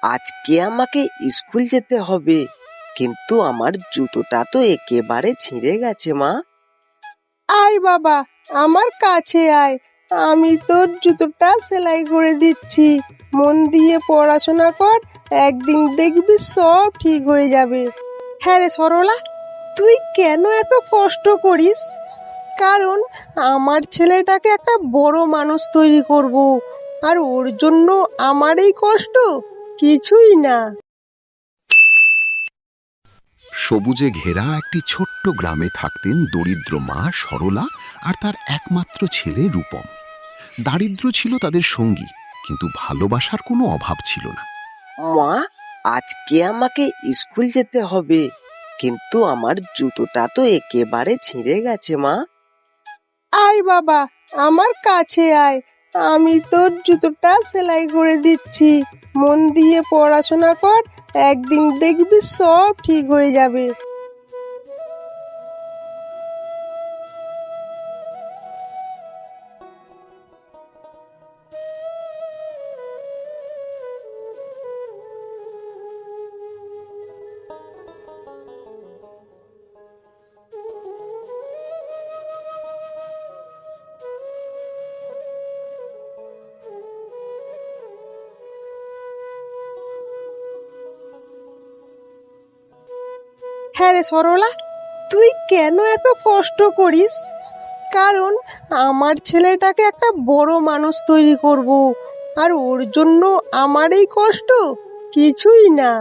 আজকে আমাকে স্কুল যেতে হবে, কিন্তু আমার জুতোটা তো একেবারে ছিঁড়ে গেছে মা। আয় বাবা, আমার কাছে আয়, আমি তোর জুতোটা সেলাই করে দিচ্ছি। মন দিয়ে পড়াশোনা কর, একদিন দেখবি সব ঠিক হয়ে যাবে। হ্যাঁ রে সরলা, তুই কেন এত কষ্ট করিস? কারণ আমার ছেলেটাকে একটা বড় মানুষ তৈরি করব, আর ওর জন্য আমার এই কষ্ট কিছুই না। সবুজে ঘেরা একটি ছোট্ট গ্রামে থাকতেন দরিদ্র মা সরলা আর তার একমাত্র ছেলে রূপম। দারিদ্র্য ছিল তাদের সঙ্গী, কিন্তু ভালোবাসার কোনো অভাব ছিল না। মা, আজকে আমাকে স্কুল যেতে হবে, কিন্তু আমার জুতোটা তো একেবারে ছিঁড়ে গেছে মা। আয় বাবা, আমার কাছে আয়, আমি তোর জুতোটা সেলাই করে দিচ্ছি। মন দিয়ে পড়াশোনা কর, একদিন দেখবি সব ঠিক হয়ে যাবে। হ্যাঁ রে সরলা, তুই কেন এত কষ্ট করিস? কারণ আমার ছেলেটাকে একটা বড় মানুষ তৈরি করব, আর ওর জন্য আমার এই কষ্ট কিছুই না।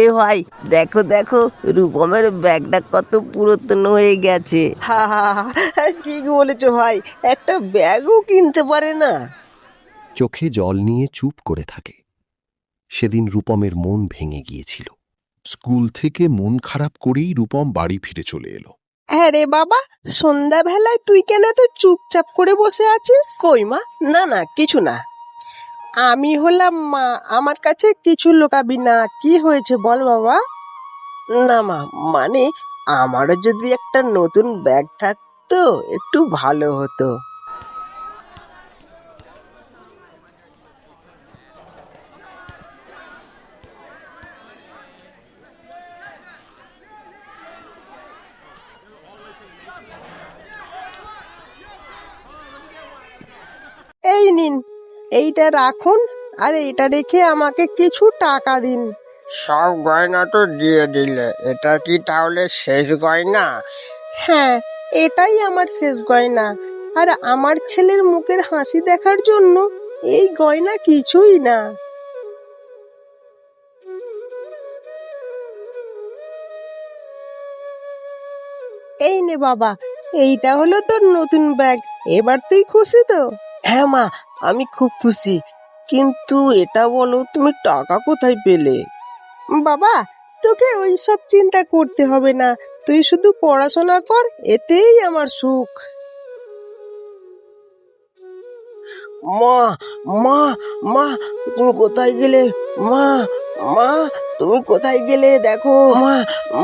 এ ভাই, দেখো দেখো, রূপমের ব্যাগটা কত পুরাতন হয়ে গেছে। হা হা হা, ঠিক বলেছো ভাই, একটা ব্যাগও কিনতে পারে না। চোখে জল নিয়ে চুপ করে থাকে। সেদিন রূপমের মন ভেঙে গিয়েছিল। স্কুল থেকে মন খারাপ করেই রূপম বাড়ি ফিরে চলে এলো। হ্যাঁ রে বাবা, সন্ধ্যাবেলায় তুই কেন এত চুপচাপ করে বসে আছিস? কই মা, না না, কিছু না। আমি হলাম মা, আমার কাছে কিছু লুকাবি না। কি হয়েছে বল বাবা। না মা, মানে আমারও যদি একটা নতুন ব্যাগ থাকতো একটু ভালো হতো। এই নিন, এইটা রাখুন, আর এইটা রেখে আমাকে কিছু টাকা দিন। সব গয়না তো দিয়ে দিলে, এটা কি তাহলে শেষ গয়না? হ্যাঁ, এটাই আমার শেষ গয়না, আর আমার ছেলের মুখের হাসি দেখার জন্য এই গয়না কিছুই না। এই নে বাবা, এইটা হলো তোর নতুন ব্যাগ। এবার তুই খুশি তো? হ্যাঁ মা, আমি খুব খুশি, কিন্তু এটা বলো তুমি টাকা কোথায় পেলে? বাবা, তোকে ওইসব চিন্তা করতে হবে না, তুই শুধু পড়াশোনা কর, এতেই আমার সুখ। মা, মা, মা, তুমি কোথায় গেলে? মা, মা, তুমি কোথায় গেলে? দেখো মা,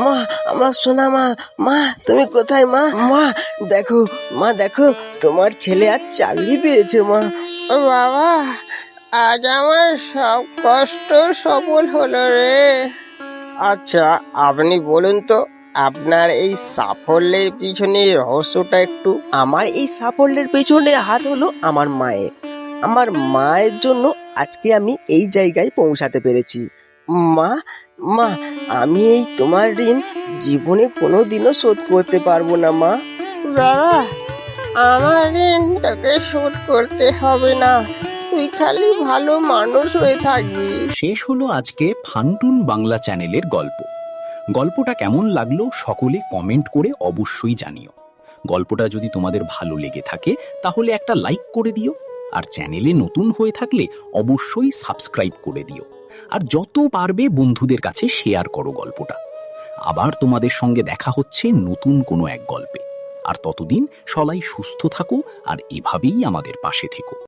মা, আমার সোনা মা, মা তুমি কোথায়? মা, মা দেখো, মা দেখো, তোমার ছেলে আজ চাকরি পেয়েছে মা। বাবা, আজ আমার সব কষ্ট সফল হলো রে। আচ্ছা, আপনি বলুন তো, আপনার এই সাফল্যের পিছনে রহস্যটা একটু। আমার এই সাফল্যের পেছনে হাত হলো আমার মায়ের। আমার মায়ের জন্য আজকে আমি এই জায়গায় পৌঁছাতে পেরেছি। মা, মা, আমি এই তোমার ঋণ জীবনে কোনোদিনও শোধ করতে পারবো না মা। বাবা, আমার ঋণ তোকে শোধ করতে হবে না, তুই খালি ভালো মানুষ হয়ে থাকবি। শেষ হলো আজকে ফান্টুন বাংলা চ্যানেলের গল্প। গল্পটা কেমন লাগলো সকলে কমেন্ট করে অবশ্যই জানিও। গল্পটা যদি তোমাদের ভালো লেগে থাকে তাহলে একটা লাইক করে দিও, আর চ্যানেলে নতুন হয়ে থাকলে অবশ্যই সাবস্ক্রাইব করে দিও, আর যত পারবে বন্ধুদের কাছে শেয়ার করো গল্পটা। আবার তোমাদের সঙ্গে দেখা হচ্ছে নতুন কোনো এক গল্পে। আর ততদিন সবাই সুস্থ থাকো, আর এভাবেই আমাদের পাশে থেকো।